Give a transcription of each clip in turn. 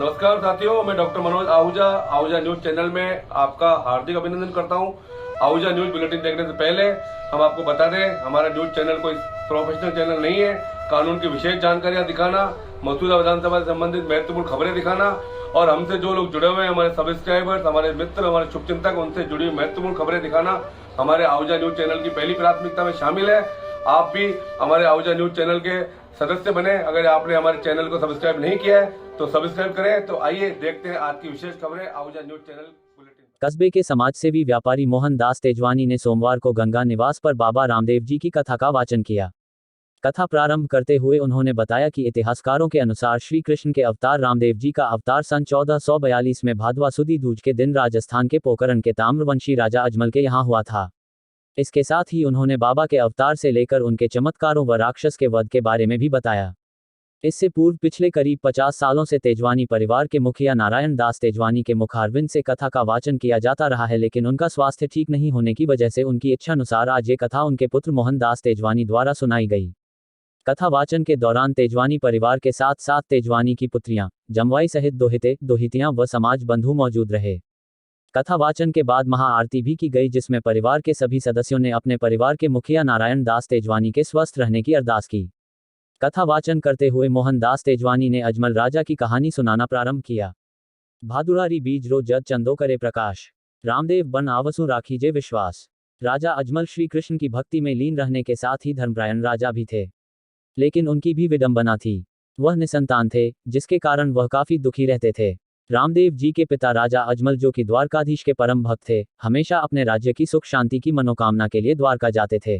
नमस्कार साथियों, मैं doctor Manoj Ahuja Ahuja news channel में आपका हार्दिक अभिनंदन करता हूं। आहूजा न्यूज बुलेटिन देखने से पहले हम आपको बता दें, हमारा न्यूज चैनल कोई प्रोफेशनल चैनल नहीं है। कानून की विशेष जानकारियां दिखाना, मौजूदा विधानसभा से संबंधित महत्वपूर्ण खबरें दिखाना और हमसे जो लोग जुड़े हुए हैं, हमारे सब्सक्राइबर्स, हमारे मित्र, हमारे शुभचिंतक, उनसे जुड़ी हुई महत्वपूर्ण खबरें दिखाना हमारे आहूजा न्यूज चैनल की पहली प्राथमिकता में शामिल है। आप भी हमारे आहूजा न्यूज चैनल के सदस्य बने। अगर आपने हमारे चैनल को सब्सक्राइब नहीं किया है तो सब्सक्राइब करें। तो आइए देखते हैं आज की विशेष खबरें आहूजा न्यूज चैनल बुलेटिन। कस्बे के समाजसेवी व्यापारी मोहन दास तेजवानी ने सोमवार को गंगा निवास पर बाबा रामदेव जी की कथा का वाचन किया। कथा प्रारंभ करते हुए उन्होंने बताया कि इतिहासकारों के अनुसार श्री कृष्ण के अवतार रामदेव जी का अवतार सन 1442 में भादवा सुदी दूज के दिन राजस्थान के पोखरण के ताम्रवंशी राजा अजमल के यहाँ हुआ था। इसके साथ ही उन्होंने बाबा के अवतार से लेकर उनके चमत्कारों व राक्षस के वध के बारे में भी बताया। इससे पूर्व पिछले करीब 50 सालों से तेजवानी परिवार के मुखिया नारायण दास तेजवानी के मुखारविंद से कथा का वाचन किया जाता रहा है, लेकिन उनका स्वास्थ्य ठीक नहीं होने की वजह से उनकी इच्छानुसार आज ये कथा उनके पुत्र मोहन दास तेजवानी द्वारा सुनाई गई। कथा वाचन के दौरान तेजवानी परिवार के साथ साथ तेजवानी की पुत्रियां, जमवाई सहित दोहिते, दोहितियां व समाज बंधु मौजूद रहे। कथा वाचन के बाद महाआरती भी की गई, जिसमें परिवार के सभी सदस्यों ने अपने परिवार के मुखिया नारायण दास तेजवानी के स्वस्थ रहने की अरदास की। कथा वाचन करते हुए मोहन दास तेजवानी ने अजमल राजा की कहानी सुनाना प्रारंभ किया। भादुरारी बीज रो जद चंदो करे प्रकाश, रामदेव बन आवसु राखीजे विश्वास। राजा अजमल श्री कृष्ण की भक्ति में लीन रहने के साथ ही धर्मपरायण राजा भी थे, लेकिन उनकी भी विडंबना थी। वह निसंतान थे, जिसके कारण वह काफी दुखी रहते थे। रामदेव जी के पिता राजा अजमल, जो कि द्वारकाधीश के परम भक्त थे, हमेशा अपने राज्य की सुख शांति की मनोकामना के लिए द्वारका जाते थे।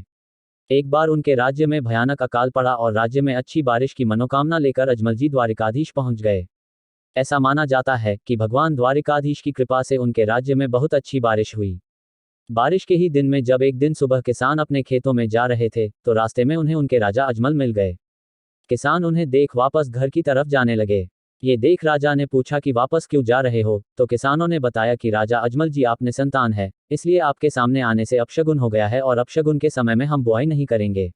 एक बार उनके राज्य में भयानक अकाल पड़ा और राज्य में अच्छी बारिश की मनोकामना लेकर अजमल जी द्वारिकाधीश पहुंच गए। ऐसा माना जाता है कि भगवान द्वारिकाधीश की कृपा से उनके राज्य में बहुत अच्छी बारिश हुई। बारिश के ही दिन में जब एक दिन सुबह किसान अपने खेतों में जा रहे थे तो रास्ते में उन्हें उनके राजा अजमल मिल गए। किसान उन्हें देख वापस घर की तरफ जाने लगे। ये देख राजा ने पूछा कि वापस क्यों जा रहे हो, तो किसानों ने बताया कि राजा अजमल जी, आप निसंतान है, इसलिए आपके सामने आने से अपशगुन हो गया है और अपशगुन के समय में हम बुआई नहीं करेंगे।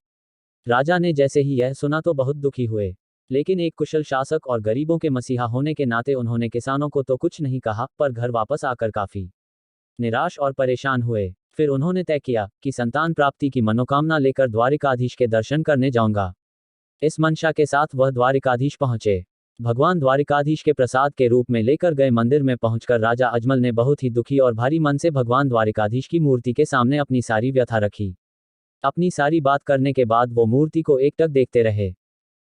राजा ने जैसे ही यह सुना तो बहुत दुखी हुए, लेकिन एक कुशल शासक और गरीबों के मसीहा होने के नाते उन्होंने किसानों को तो कुछ नहीं कहा, पर घर वापस आकर काफी निराश और परेशान हुए। फिर उन्होंने तय किया कि संतान प्राप्ति की मनोकामना लेकर द्वारिकाधीश के दर्शन करने जाऊंगा। इस मंशा के साथ वह द्वारिकाधीश पहुंचे। भगवान द्वारिकाधीश के प्रसाद के रूप में लेकर गए मंदिर में पहुंचकर राजा अजमल ने बहुत ही दुखी और भारी मन से भगवान द्वारिकाधीश की मूर्ति के सामने अपनी सारी व्यथा रखी। अपनी सारी बात करने के बाद वो मूर्ति को एकटक देखते रहे।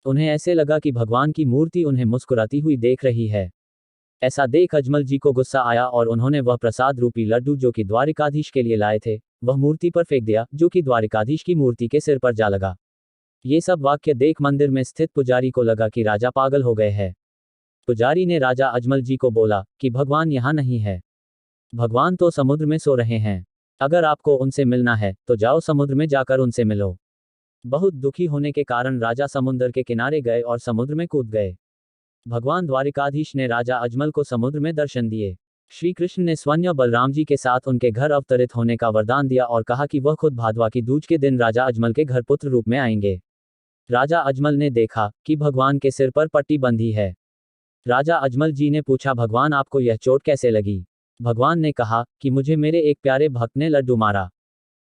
उन्हें ऐसे लगा कि भगवान की मूर्ति उन्हें मुस्कुराती हुई देख रही है। ऐसा देख अजमल जी को गुस्सा आया और उन्होंने वह प्रसाद रूपी लड्डू जो कि द्वारिकाधीश के लिए लाए थे, वह मूर्ति पर फेंक दिया, जो कि द्वारिकाधीश की मूर्ति के सिर पर जा लगा। ये सब वाक्य देख मंदिर में स्थित पुजारी को लगा कि राजा पागल हो गए हैं। पुजारी ने राजा अजमल जी को बोला कि भगवान यहाँ नहीं है, भगवान तो समुद्र में सो रहे हैं। अगर आपको उनसे मिलना है तो जाओ समुद्र में जाकर उनसे मिलो। बहुत दुखी होने के कारण राजा समुद्र के किनारे गए और समुद्र में कूद गए। भगवान द्वारिकाधीश ने राजा अजमल को समुद्र में दर्शन दिए। श्री कृष्ण ने स्वयं बलराम जी के साथ उनके घर अवतरित होने का वरदान दिया और कहा कि वह खुद भादवा की दूज के दिन राजा अजमल के घर पुत्र रूप में आएंगे। राजा अजमल ने देखा कि भगवान के सिर पर पट्टी बंधी है। राजा अजमल जी ने पूछा, भगवान आपको यह चोट कैसे लगी? भगवान ने कहा कि मुझे मेरे एक प्यारे भक्त ने लड्डू मारा।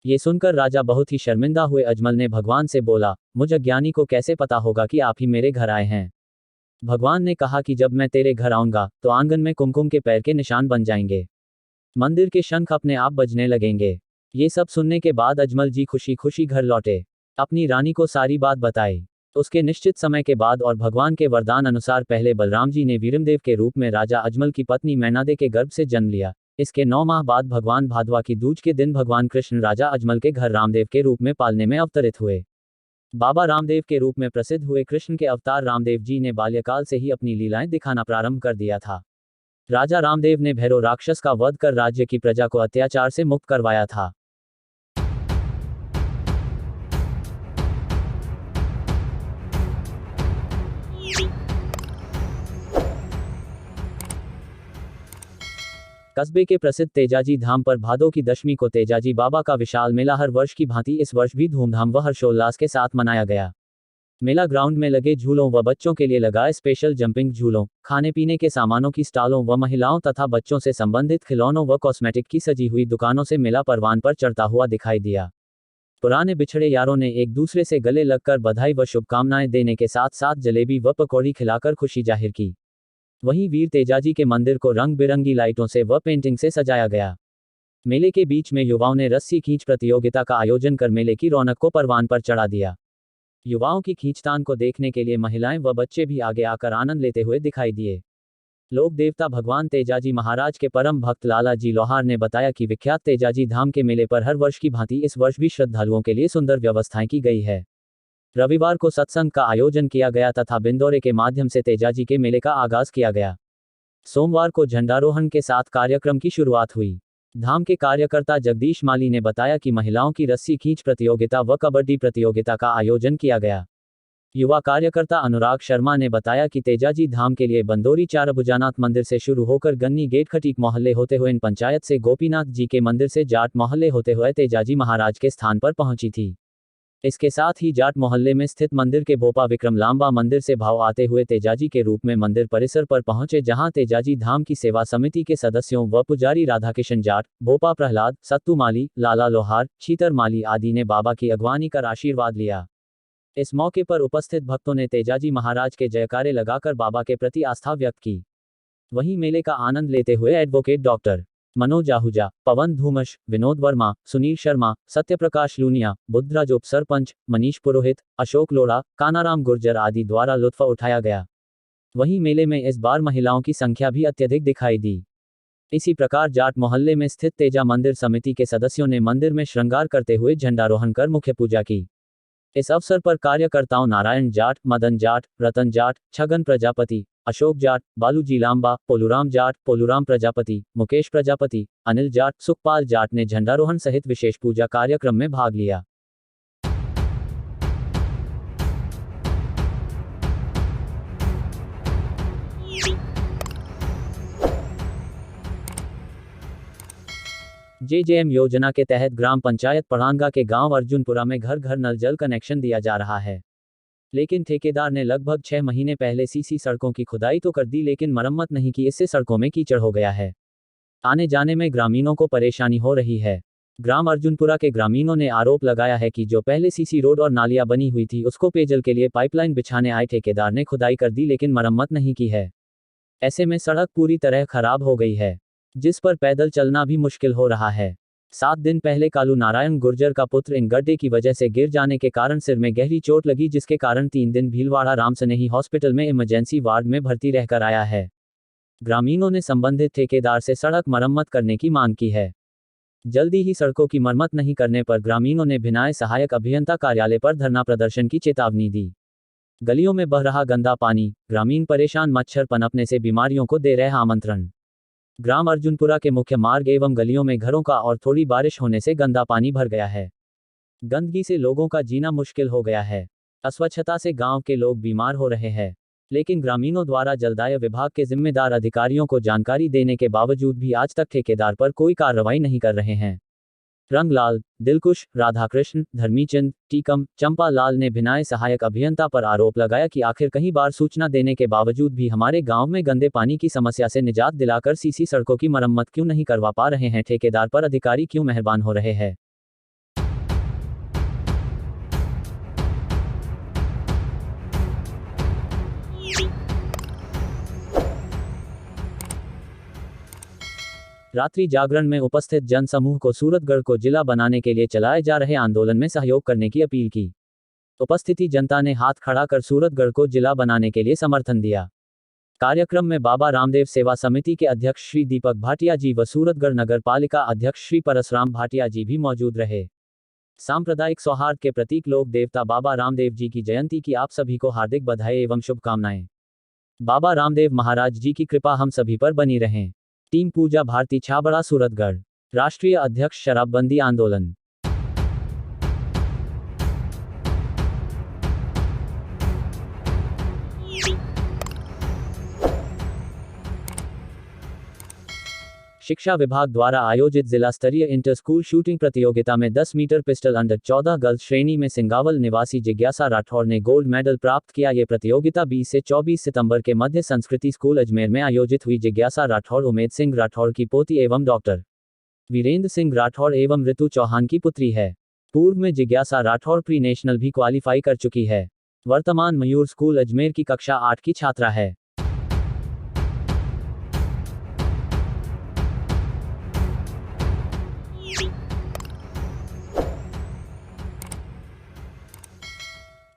ये सुनकर राजा बहुत ही शर्मिंदा हुए। अजमल ने भगवान से बोला, मुझ अज्ञानी को कैसे पता होगा कि आप ही मेरे घर आए हैं? भगवान ने कहा कि जब मैं तेरे घर आऊंगा तो आंगन में कुमकुम के पैर के निशान बन जाएंगे, मंदिर के शंख अपने आप बजने लगेंगे। ये सब सुनने के बाद अजमल जी खुशी खुशी घर लौटे, अपनी रानी को सारी बात बताई। उसके निश्चित समय के बाद और भगवान के वरदान अनुसार पहले बलराम जी ने वीरमदेव के रूप में राजा अजमल की पत्नी मैनादे के गर्भ से जन्म लिया। इसके 9 माह बाद भगवान भादवा की दूज के दिन भगवान कृष्ण राजा अजमल के घर रामदेव के रूप में पालने में अवतरित हुए। बाबा रामदेव के रूप में प्रसिद्ध हुए कृष्ण के अवतार रामदेव जी ने बाल्यकाल से ही अपनी लीलाएं दिखाना प्रारंभ कर दिया था। राजा रामदेव ने भैरव राक्षस का वध कर राज्य की प्रजा को अत्याचार से मुक्त करवाया था। कस्बे के प्रसिद्ध तेजाजी धाम पर भादों की दशमी को तेजाजी बाबा का विशाल मेला हर वर्ष की भांति इस वर्ष भी धूमधाम व हर्षोल्लास के साथ मनाया गया। मेला ग्राउंड में लगे झूलों व बच्चों के लिए लगाए स्पेशल जंपिंग झूलों, खाने पीने के सामानों की स्टॉलों व महिलाओं तथा बच्चों से संबंधित खिलौनों व कॉस्मेटिक की सजी हुई दुकानों से मेला परवान पर चढ़ता हुआ दिखाई दिया। पुराने बिछड़े यारों ने एक दूसरे से गले लगकर बधाई व शुभकामनाएं देने के साथ साथ जलेबी व पकौड़ी खिलाकर खुशी जाहिर की। वहीं वीर तेजाजी के मंदिर को रंग बिरंगी लाइटों से व पेंटिंग से सजाया गया। मेले के बीच में युवाओं ने रस्सी खींच प्रतियोगिता का आयोजन कर मेले की रौनक को परवान पर चढ़ा दिया। युवाओं की खींचतान को देखने के लिए महिलाएं व बच्चे भी आगे आकर आनंद लेते हुए दिखाई दिए। लोक देवता भगवान तेजाजी महाराज के परम भक्त लाला जी लोहार ने बताया कि विख्यात तेजाजी धाम के मेले पर हर वर्ष की भांति इस वर्ष भी श्रद्धालुओं के लिए सुंदर व्यवस्थाएं की गई है। रविवार को सत्संग का आयोजन किया गया तथा बिंदौरे के माध्यम से तेजाजी के मेले का आगाज किया गया। सोमवार को झंडारोहण के साथ कार्यक्रम की शुरुआत हुई। धाम के कार्यकर्ता जगदीश माली ने बताया कि महिलाओं की रस्सी खींच प्रतियोगिता व कबड्डी प्रतियोगिता का आयोजन किया गया। युवा कार्यकर्ता अनुराग शर्मा ने बताया कि तेजाजी धाम के लिए बंदोरी चारभुजानाथ मंदिर से शुरू होकर गन्नी गेट खटीक मोहल्ले होते हुए इन पंचायत से गोपीनाथ जी के मंदिर से जाट मोहल्ले होते हुए तेजाजी महाराज के स्थान पर पहुंची थी। इसके साथ ही जाट मोहल्ले में स्थित मंदिर के भोपा विक्रम लांबा मंदिर से भाव आते हुए तेजाजी के रूप में मंदिर परिसर पर पहुंचे, जहां तेजाजी धाम की सेवा समिति के सदस्यों व पुजारी राधाकिशन जाट, भोपा प्रहलाद, सत्तू माली, लाला लोहार, छीतर माली आदि ने बाबा की अगवानी कर आशीर्वाद लिया। इस मौके पर उपस्थित भक्तों ने तेजाजी महाराज के जयकारे लगाकर बाबा के प्रति आस्था व्यक्त की। वहीं मेले का आनंद लेते हुए एडवोकेट डॉक्टर मनोज आहूजा, पवन धूमश, विनोद वर्मा, सुनील शर्मा, सत्यप्रकाश लूनिया, बुद्धराज उप सरपंच, मनीष पुरोहित, अशोक लोढ़ा, कानाराम गुर्जर आदि द्वारा लुत्फ उठाया गया। वहीं मेले में इस बार महिलाओं की संख्या भी अत्यधिक दिखाई दी। इसी प्रकार जाट मोहल्ले में स्थित तेजा मंदिर समिति के सदस्यों ने मंदिर में श्रृंगार करते हुए झंडारोहण कर मुख्य पूजा की। इस अवसर पर कार्यकर्ताओं नारायण जाट, मदन जाट, रतन जाट, छगन प्रजापति, अशोक जाट, बालूजी लांबा, पोलूराम जाट, पोलूराम प्रजापति, मुकेश प्रजापति, अनिल जाट, सुखपाल जाट ने झंडारोहण सहित विशेष पूजा कार्यक्रम में भाग लिया। जेजेएम योजना के तहत ग्राम पंचायत पढ़ांगा के गांव अर्जुनपुरा में घर घर नल जल कनेक्शन दिया जा रहा है। लेकिन ठेकेदार ने लगभग 6 महीने पहले सीसी सड़कों की खुदाई तो कर दी, लेकिन मरम्मत नहीं की। इससे सड़कों में कीचड़ हो गया है। आने जाने में ग्रामीणों को परेशानी हो रही है। ग्राम अर्जुनपुरा के ग्रामीणों ने आरोप लगाया है कि जो पहले सीसी रोड और नालियां बनी हुई थी उसको पेयजल के लिए पाइपलाइन बिछाने आए ठेकेदार ने खुदाई कर दी, लेकिन मरम्मत नहीं की है। ऐसे में सड़क पूरी तरह खराब हो गई है, जिस पर पैदल चलना भी मुश्किल हो रहा है। 7 दिन पहले कालू नारायण गुर्जर का पुत्र इन गड्ढे की वजह से गिर जाने के कारण सिर में गहरी चोट लगी, जिसके कारण 3 दिन भीलवाड़ा रामसनेही हॉस्पिटल में इमरजेंसी वार्ड में भर्ती रहकर आया है। ग्रामीणों ने संबंधित ठेकेदार से सड़क मरम्मत करने की मांग की है। जल्दी ही सड़कों की मरम्मत नहीं करने पर ग्रामीणों ने भिनाए सहायक अभियंता कार्यालय पर धरना प्रदर्शन की चेतावनी दी। गलियों में बह रहा गंदा पानी, ग्रामीण परेशान, मच्छर पनपने से बीमारियों को दे रहे आमंत्रण। ग्राम अर्जुनपुरा के मुख्य मार्ग एवं गलियों में घरों का और थोड़ी बारिश होने से गंदा पानी भर गया है। गंदगी से लोगों का जीना मुश्किल हो गया है। अस्वच्छता से गांव के लोग बीमार हो रहे हैं, लेकिन ग्रामीणों द्वारा जलदाय विभाग के जिम्मेदार अधिकारियों को जानकारी देने के बावजूद भी आज तक ठेकेदार पर कोई कार्रवाई नहीं कर रहे हैं। रंगलाल, दिलकुश, राधाकृष्ण, धर्मीचंद, टीकम, चंपा लाल ने भिनाए सहायक अभियंता पर आरोप लगाया कि आखिर कई बार सूचना देने के बावजूद भी हमारे गांव में गंदे पानी की समस्या से निजात दिलाकर सीसी सड़कों की मरम्मत क्यों नहीं करवा पा रहे हैं, ठेकेदार पर अधिकारी क्यों मेहरबान हो रहे हैं। रात्रि जागरण में उपस्थित जन समूह को सूरतगढ़ को जिला बनाने के लिए चलाए जा रहे आंदोलन में सहयोग करने की अपील की। उपस्थिति जनता ने हाथ खड़ा कर सूरतगढ़ को जिला बनाने के लिए समर्थन दिया। कार्यक्रम में बाबा रामदेव सेवा समिति के अध्यक्ष श्री दीपक भाटिया जी व सूरतगढ़ नगर पालिका अध्यक्ष श्री परसराम भाटिया जी भी मौजूद रहे। सांप्रदायिक सौहार्द के प्रतीक लोक देवता बाबा रामदेव जी की जयंती की आप सभी को हार्दिक बधाई एवं शुभकामनाएं। बाबा रामदेव महाराज जी की कृपा हम सभी पर बनी रहें। टीम पूजा भारती छाबड़ा सूरतगढ़। राष्ट्रीय अध्यक्ष शराबबंदी आंदोलन। शिक्षा विभाग द्वारा आयोजित जिला स्तरीय इंटर स्कूल शूटिंग प्रतियोगिता में 10 मीटर पिस्टल अंडर 14 गर्ल्स श्रेणी में सिंगावल निवासी जिज्ञासा राठौर ने गोल्ड मेडल प्राप्त किया। ये प्रतियोगिता 20 से 24 सितंबर के मध्य संस्कृति स्कूल अजमेर में आयोजित हुई। जिज्ञासा राठौर उमेद सिंह राठौर की पोती एवं डॉक्टर वीरेंद्र सिंह राठौर एवं ऋतु चौहान की पुत्री है। पूर्व में जिज्ञासा राठौर प्री नेशनल भी क्वालिफाई कर चुकी है। वर्तमान मयूर स्कूल अजमेर की कक्षा 8 की छात्रा है।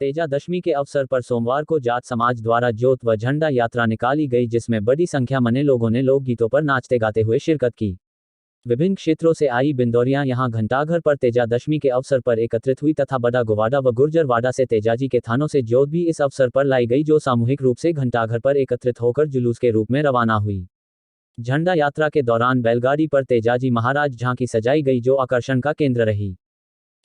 तेजा दशमी के अवसर पर सोमवार को जाट समाज द्वारा जोत व झंडा यात्रा निकाली गई, जिसमें बड़ी संख्या में लोगों ने लोकगीतों पर नाचते गाते हुए शिरकत की। विभिन्न क्षेत्रों से आई बिंदौरियां यहां घंटाघर पर तेजा दशमी के अवसर पर एकत्रित हुई तथा बड़ा गोवाड़ा व गुर्जरवाड़ा से तेजाजी के थानों से जोत भी इस अवसर पर लाई गई, जो सामूहिक रूप से घंटाघर पर एकत्रित होकर जुलूस के रूप में रवाना हुई। झंडा यात्रा के दौरान बैलगाड़ी पर तेजाजी महाराज झांकी सजाई गई, जो आकर्षण का केंद्र रही।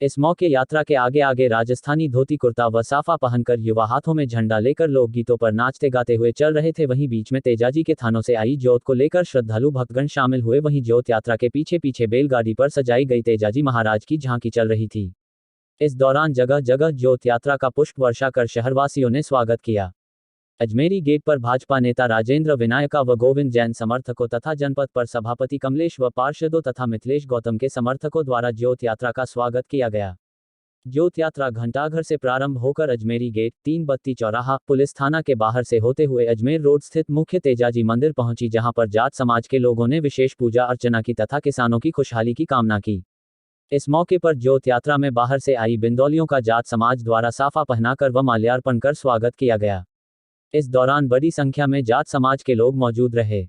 इस मौके यात्रा के आगे आगे राजस्थानी धोती कुर्ता व साफा पहनकर युवा हाथों में झंडा लेकर लोकगीतों पर नाचते गाते हुए चल रहे थे। वहीं बीच में तेजाजी के थानों से आई जोत को लेकर श्रद्धालु भक्तगण शामिल हुए। वहीं जोत यात्रा के पीछे पीछे बैलगाड़ी पर सजाई गई तेजाजी महाराज की झांकी चल रही थी। इस दौरान जगह जगह जोत यात्रा का पुष्प वर्षा कर शहरवासियों ने स्वागत किया। अजमेरी गेट पर भाजपा नेता राजेंद्र विनायका व गोविंद जैन समर्थकों तथा जनपद पर सभापति कमलेश व पार्षदों तथा मिथिलेश गौतम के समर्थकों द्वारा ज्योत यात्रा का स्वागत किया गया। ज्योत यात्रा घंटाघर से प्रारंभ होकर अजमेरी गेट, 3 बत्ती चौराहा, पुलिस थाना के बाहर से होते हुए अजमेर रोड स्थित मुख्य तेजाजी मंदिर पहुंची, जहां पर जाट समाज के लोगों ने विशेष पूजा अर्चना की तथा किसानों की खुशहाली की कामना की। इस मौके पर ज्योत यात्रा में बाहर से आई बिंदौलियों का जाट समाज द्वारा साफा पहनाकर व माल्यार्पण कर स्वागत किया गया। इस दौरान बड़ी संख्या में जाट समाज के लोग मौजूद रहे।